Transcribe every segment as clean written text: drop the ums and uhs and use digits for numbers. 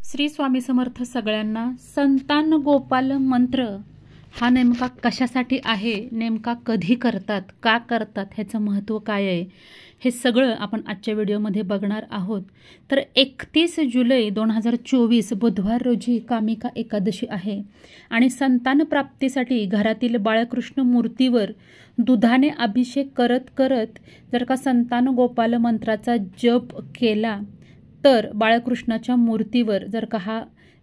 श्री स्वामी समर्थ सगळ्यांना। संतान गोपाल मंत्र हा नेमका कशासाठी आहे, नेमका कधी करतात, का करतात, ह्याचं महत्त्व काय आहे, हे सगळं आपण आजच्या व्हिडिओमध्ये बघणार आहोत। तर 31 जुलै 2024 बुधवार रोजी कामिका एकादशी आहे आणि संतान प्राप्तीसाठी घरातील बाळकृष्ण मूर्तीवर दुधाने अभिषेक करत करत जर का संतान गोपाल मंत्राचा जप केला तर बाळकृष्णाच्या मूर्तीवर जर का हा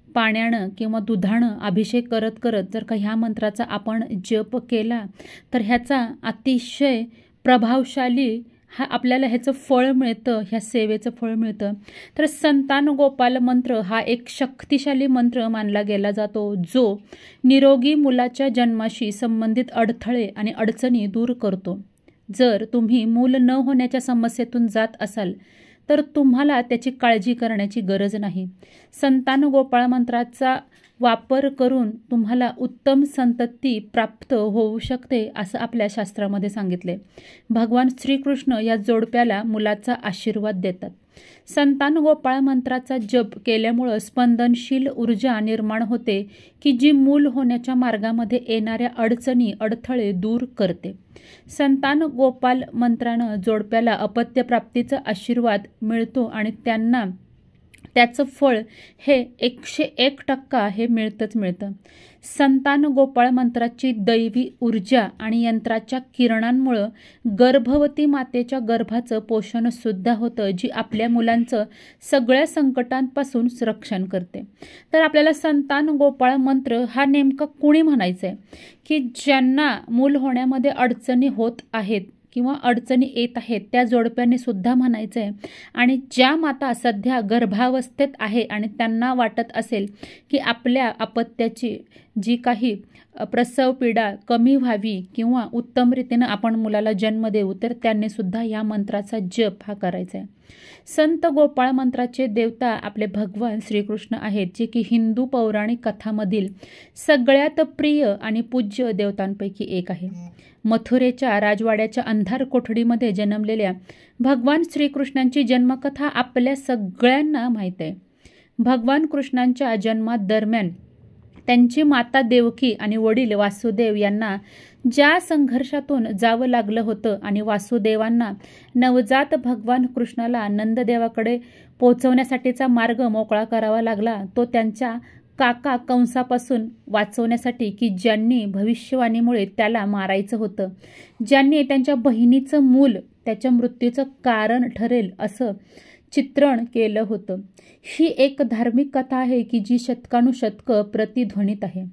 पाण्यानं किंवा दुधानं अभिषेक करत करत जर का ह्या मंत्राचा आपण जप केला तर ह्याचा अतिशय प्रभावशाली आपल्याला ह्याचं फळ मिळतं, ह्या सेवेचं फळ मिळतं। तर संतान गोपाल मंत्र हा एक शक्तिशाली मंत्र मानला गेला जातो, जो निरोगी मुलाच्या जन्माशी संबंधित अडथळे आणि अडचणी दूर करतो। जर तुम्ही मूल न होण्याच्या समस्येतून जात असाल तर तुम्हाला त्याची काळजी करण्याची गरज नाही। संतान गोपाळ मंत्राचा वापर करून तुम्हाला उत्तम संतती प्राप्त होऊ शकते असं आपल्या शास्त्रामध्ये सांगितले। भगवान श्रीकृष्ण या जोडप्याला मुलाचा आशीर्वाद देतात। संतान गोपाळ मंत्राचा जप केल्यामुळे स्पंदनशील ऊर्जा निर्माण होते की जी मूल होण्याच्या मार्गामध्ये येणाऱ्या अडचणी अडथळे दूर करते। संतान गोपाल मंत्रानं जोडप्याला अपत्य प्राप्तीचा आशीर्वाद मिळतो आणि त्यांना त्याचं फळ हे 101% हे मिळतंच मिळतं। संतान गोपाळ मंत्राची दैवी ऊर्जा आणि यंत्राच्या किरणांमुळे गर्भवती मातेच्या गर्भाचं पोषण सुद्धा होतं, जी आपल्या मुलांचं सगळ्या संकटांपासून रक्षण करते। तर आपल्याला संतान गोपाळ मंत्र हा नेमका कुणी म्हणायचा आहे की ज्यांना मूल होण्यामध्ये अडचणी होत आहेत किंवा अडचणी येत आहेत त्या जोडप्याने सुद्धा म्हणायचं आहे। आणि ज्या माता सध्या गर्भावस्थेत आहे आणि त्यांना वाटत असेल की आपल्या अपत्याची जी काही प्रसव पीडा कमी व्हावी किंवा उत्तम रीतीने आपण मुलाला जन्म देऊ, तर त्यांनी सुद्धा या मंत्राचा जप हा करायचा आहे। संत गोपाळ मंत्राचे देवता आपले भगवान श्रीकृष्ण आहेत, जे की हिंदू पौराणिक कथामधील सगळ्यात प्रिय आणि पूज्य देवतांपैकी एक आहे। मथुरेच्या राजवाड्याच्या अंधार कोठडीमध्ये जन्मलेल्या भगवान श्रीकृष्णांची जन्मकथा आपल्या सगळ्यांना माहीत आहे। भगवान कृष्णांच्या जन्मादरम्यान त्यांची माता देवकी आणि वडील वासुदेव यांना ज्या संघर्षातून जावं लागलं होतं आणि वासुदेवांना नवजात भगवान कृष्णाला नंददेवाकडे पोहोचवण्यासाठीचा मार्ग मोकळा करावा लागला, तो त्यांच्या काका कंसापासून वाचवण्यासाठी की ज्यांनी भविष्यवाणीमुळे त्याला मारायचं होतं, ज्यांनी त्यांच्या बहिणीचं मूल त्याच्या मृत्यूचं कारण ठरेल असं चित्रण केलं होतं। ही एक धार्मिक कथा आहे की जी शतकानुशतकं प्रतिध्वनित आहे।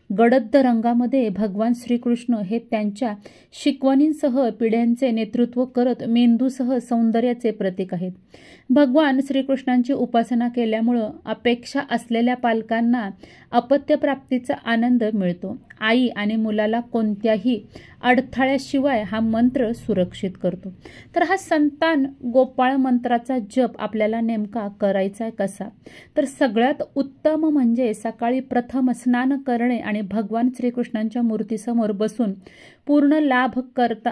गडद रंगामध्ये भगवान श्रीकृष्ण हे त्यांच्या शिकवणींसह पिढ्यांचे नेतृत्व करत मेंदूसह सौंदर्याचे प्रतीक आहेत। भगवान श्रीकृष्णांची उपासना केल्यामुळं अपेक्षा असलेल्या पालकांना अपत्यप्राप्तीचा आनंद मिळतो। आई आणि मुलाला कोणत्याही अडथळ्याशिवाय हा मंत्र सुरक्षित करतो। तर हा संतान गोपाळ मंत्राचा जप आपल्याला नेमका करायचा आहे कसा, तर सगळ्यात उत्तम म्हणजे सकाळी प्रथम स्नान करणे आणि भगवान श्रीकृष्णांच्या मूर्तीसमोर बसून पूर्ण लाभ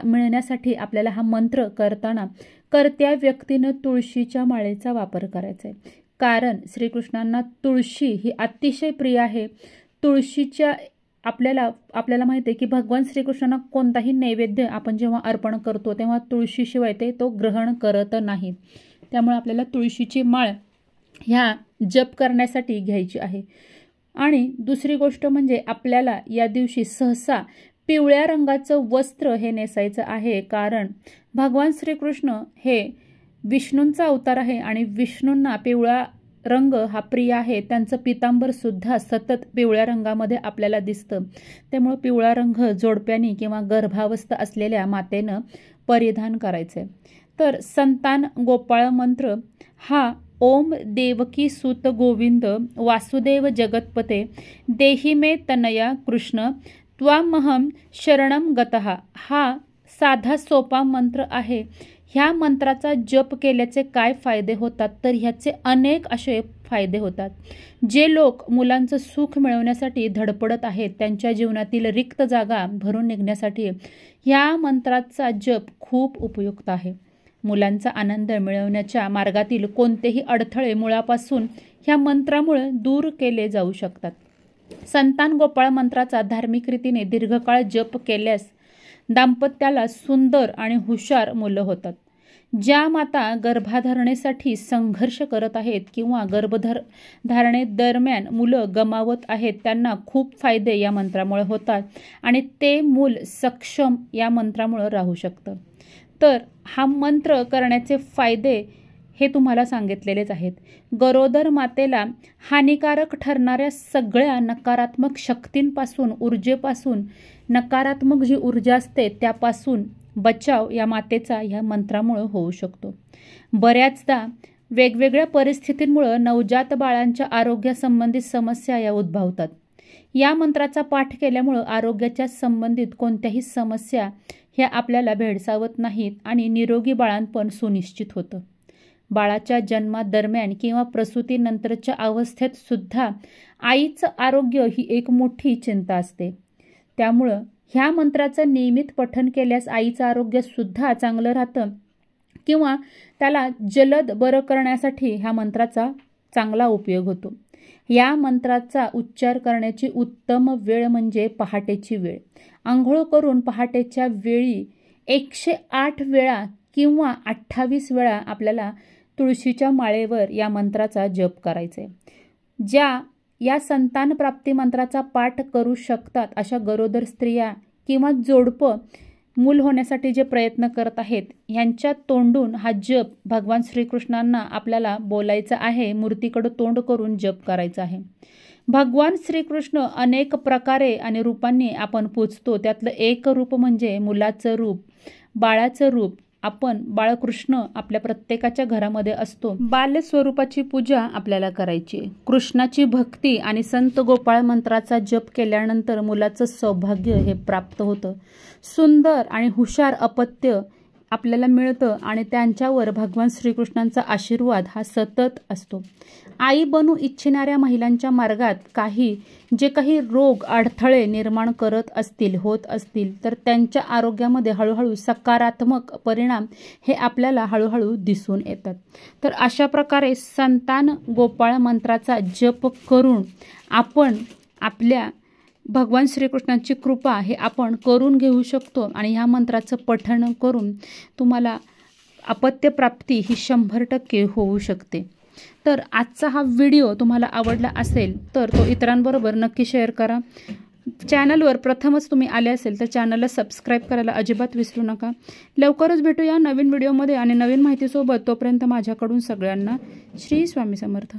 मिळण्यासाठी आपल्याला हा मंत्र करताना कर्त्या व्यक्तीनं तुळशीच्या माळेचा वापर करायचा आहे। कारण श्रीकृष्णांना तुळशी ही अतिशय प्रिय आहे। तुळशीच्या आपल्याला माहिती आहे की भगवान श्रीकृष्णांना कोणताही नैवेद्य आपण जेव्हा अर्पण करतो तेव्हा तुळशीशिवाय तो ग्रहण करत नाही। त्यामुळे आपल्याला तुळशीची माळ ह्या जप करण्यासाठी घ्यायची आहे। आणि दुसरी गोष्ट म्हणजे आपल्याला या दिवशी सहसा पिवळ्या रंगाचं वस्त्र हे नेसायचं आहे, कारण भगवान श्रीकृष्ण हे विष्णूंचा अवतार आहे आणि विष्णूंना पिवळा रंग हा प्रिय आहे। त्यांचं पितांबर सुद्धा सतत पिवळ्या रंगामध्ये आपल्याला दिसतं, त्यामुळे पिवळा रंग जोडप्यानी किंवा गर्भावस्थ असलेल्या मातेनं परिधान करायचे। तर संतान गोपाळ मंत्र हा ओम देवकी सूत गोविंद वासुदेव जगतपते देहि मे तनया कृष्ण त्वामहम शरणम गतः हा साधा सोपा मंत्र आहे। ह्या मंत्राचा जप केल्याचे काय फायदे होतात, तर ह्याचे अनेक असे फायदे होतात। जे लोक मुलांचं सुख मिळवण्यासाठी धडपडत आहेत, त्यांच्या जीवनातील रिक्त जागा भरून निघण्यासाठी ह्या मंत्राचा जप खूप उपयुक्त आहे। मुलांचा आनंद मिळवण्याच्या मार्गातील कोणतेही अडथळे मुळापासून ह्या मंत्रामुळे दूर केले जाऊ शकतात. संतान गोपाळ मंत्राचा धार्मिक रीतीने दीर्घकाळ जप केल्यास दाम्पत्याला सुंदर आणि हुशार मुलं होतात. ज्या माता गर्भधारणेसाठी संघर्ष करत आहेत किंवा गर्भधारणेदरम्यान मुलं गमावत आहेत त्यांना खूप फायदे या मंत्रामुळे होतात आणि ते मूल सक्षम या मंत्रामुळे राहू शकतं. तर हा मंत्र करण्याचे फायदे हे तुम्हाला सांगितलेलेच आहेत. गरोदर मातेला हानिकारक ठरणाऱ्या सगळ्या नकारात्मक शक्तींपासून, ऊर्जेपासून, नकारात्मक जी ऊर्जा असते त्यापासून बचाव या मातेचा ह्या मंत्रामुळे होऊ शकतो. बऱ्याचदा वेगवेगळ्या परिस्थितींमुळे नवजात बाळांच्या आरोग्यासंबंधित समस्या या उद्भवतात. या मंत्राचा पाठ केल्यामुळे आरोग्याच्या संबंधित कोणत्याही समस्या ह्या आपल्याला भेडसावत नाहीत आणि निरोगी बाळंतपण सुनिश्चित होतं. बाळाच्या जन्मादरम्यान किंवा प्रसूतीनंतरच्या अवस्थेत सुद्धा आईचं आरोग्य ही एक मोठी चिंता असते. त्यामुळं ह्या मंत्राचं नियमित पठण केल्यास आईचं आरोग्य सुद्धा चांगलं राहतं किंवा त्याला जलद बरं करण्यासाठी ह्या मंत्राचा चांगला उपयोग होतो. या मंत्राचा उच्चार करण्याची उत्तम वेळ म्हणजे पहाटेची वेळ. आंघोळ करून पहाटेच्या वेळी 108 वेळा किंवा 28 वेळा आपल्याला तुळशीच्या माळेवर या मंत्राचा जप करायचा आहे. ज्या या संतान प्राप्ती मंत्राचा पाठ करू शकतात अशा गरोदर स्त्रिया किंवा जोडपं मूल होण्यासाठी जे प्रयत्न करत आहेत यांच्या तोंडून हा जप भगवान श्रीकृष्णांना आपल्याला बोलायचा आहे. मूर्तीकडे तोंड करून जप करायचा आहे. भगवान श्रीकृष्ण अनेक प्रकारे आणि रूपांनी आपण पूजतो. त्यातलं एक रूप म्हणजे मुलाचं रूप, बाळाचं रूप. आपण बाळकृष्ण आपल्या प्रत्येकाच्या घरामध्ये असतो. बाल्य स्वरूपाची पूजा आपल्याला करायची. कृष्णाची भक्ती आणि संत गोपाळ मंत्राचा जप केल्यानंतर मुलाचं सौभाग्य हे प्राप्त होतं. सुंदर आणि हुशार अपत्य आपल्याला मिळतं आणि त्यांच्यावर भगवान श्रीकृष्णांचा आशीर्वाद हा सतत असतो. आई बनू इच्छिणाऱ्या महिलांच्या मार्गात जे काही रोग अडथळे निर्माण होत असतील तर त्यांच्या आरोग्यामध्ये हळूहळू सकारात्मक परिणाम हे आपल्याला हळूहळू दिसून येतात. तर अशा प्रकारे संतान गोपाळ मंत्राचा जप करून आपण आपल्या भगवान श्रीकृष्णांची कृपा हे आपण करून घेऊ शकतो आणि ह्या मंत्राचं पठण करून तुम्हाला अपत्यप्राप्ती ही 100% होऊ शकते. तर आजचा हा व्हिडिओ तुम्हाला आवडला असेल तर तो इतरांबरोबर नक्की शेअर करा. चॅनलवर प्रथमच तुम्ही आले असेल तर चॅनलला सबस्क्राईब करायला अजिबात विसरू नका. लवकरच भेटूया नवीन व्हिडिओमध्ये आणि नवीन माहितीसोबत. तोपर्यंत माझ्याकडून सगळ्यांना श्री स्वामी समर्थ.